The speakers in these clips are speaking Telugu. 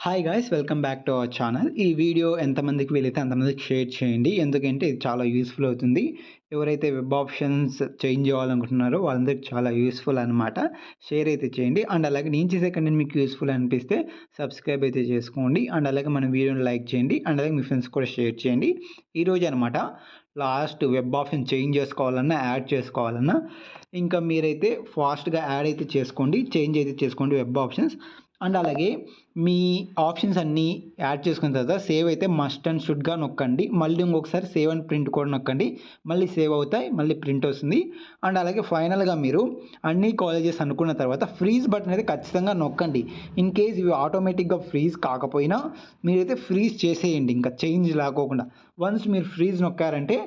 Hi guys welcome back to our channel. ఈ వీడియో ఎంతమందికి వీలైతే అంతమందికి షేర్ చేయండి. ఎందుకంటే ఇది చాలా యూస్‌ఫుల్ అవుతుంది. ఎవరైతే వెబ్ ఆప్షన్స్ చేంజ్ చేయాలనుకుంటున్నారో వాళ్ళందరికి చాలా యూస్‌ఫుల్ అనమాట. షేర్ అయితే చేయండి. అండ్ అలాగే నేను చేసే కంటెంట్ మీకు యూస్‌ఫుల్ అనిపిస్తే సబ్స్క్రైబ్ అయితే చేసుకోండి. అండ్ అలాగే మన వీడియోని లైక్ చేయండి. అండ్ అలాగే మీ ఫ్రెండ్స్ కూడా షేర్ చేయండి. ఈరోజు అనమాట లాస్ట్ వెబ్ ఆప్షన్ చేంజ్ చేసుకోవాలన్నా, యాడ్ చేసుకోవాలన్నా ఇంకా మీరైతే ఫాస్ట్‌గా యాడ్ అయితే చేసుకోండి. చేంజ్ అయితే చేసుకోండి వెబ్ ఆప్షన్స్. అండ్ అలాగే మీ ఆప్షన్స్ అన్నీ యాడ్ చేసుకున్న తర్వాత సేవ్ అయితే మస్ట్ అండ్ షుడ్‌గా నొక్కండి. మళ్ళీ ఇంకొకసారి సేవ్ అండ్ ప్రింట్ కూడా నొక్కండి. మళ్ళీ సేవ్ అవుతాయి. మళ్ళీ ప్రింట్ వస్తుంది. అండ్ అలాగే ఫైనల్‌గా మీరు అన్ని కాలేజెస్ అనుకున్న తర్వాత ఫ్రీజ్ బటన్ అయితే ఖచ్చితంగా నొక్కండి. ఇన్ కేస్ ఇవి ఆటోమేటిక్‌గా ఫ్రీజ్ కాకపోయినా మీరైతే ఫ్రీజ్ చేసేయండి ఇంకా చేంజ్ లాకోకుండా. వన్స్ మీరు ఫ్రీజ్ నొక్కారంటే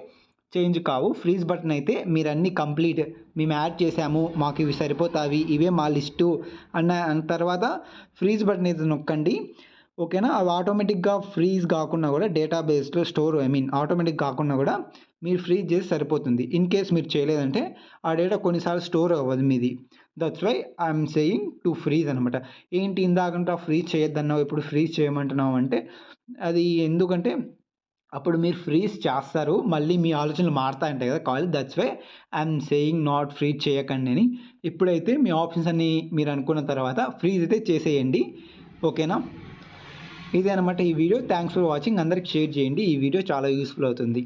చేంజ్ కావు. ఫ్రీజ్ బటన్ అయితే మీరన్నీ కంప్లీట్ మేము యాడ్ చేసాము. మాకు ఇవి సరిపోతావి. ఇవే మా లిస్టు అన్న తర్వాత ఫ్రీజ్ బటన్ అయితే నొక్కండి. ఓకేనా? అవి ఆటోమేటిక్‌గా ఫ్రీజ్ కాకున్నా కూడా డేటాబేస్‌లో ఆటోమేటిక్ కాకున్నా కూడా మీరు ఫ్రీజ్ చేస్తే సరిపోతుంది. ఇన్ కేస్ మీరు చేయలేదంటే ఆ డేటా కొన్నిసార్లు స్టోర్ అవ్వదు మీది. That's why I am saying to freeze అనమాట. ఏంటి ఇందాకంట ఫ్రీజ్ చేయొద్దన్నావు ఇప్పుడు ఫ్రీజ్ చేయమంటున్నావు అంటే అది ఎందుకంటే అప్పుడు మీరు ఫ్రీజ్ చేస్తారు. మళ్ళీ మీ ఆలోచనలు మారతాయంటాయి కదా! That's why I am saying not freeze చేయకండి అని. ఇప్పుడైతే మీ ఆప్షన్స్ అన్నీ మీరు అనుకున్న తర్వాత ఫ్రీజ్ అయితే చేసేయండి. ఓకేనా? ఇదే అనమాట ఈ వీడియో. Thanks for watching. అందరికి షేర్ చేయండి. ఈ వీడియో చాలా యూస్‌ఫుల్ అవుతుంది.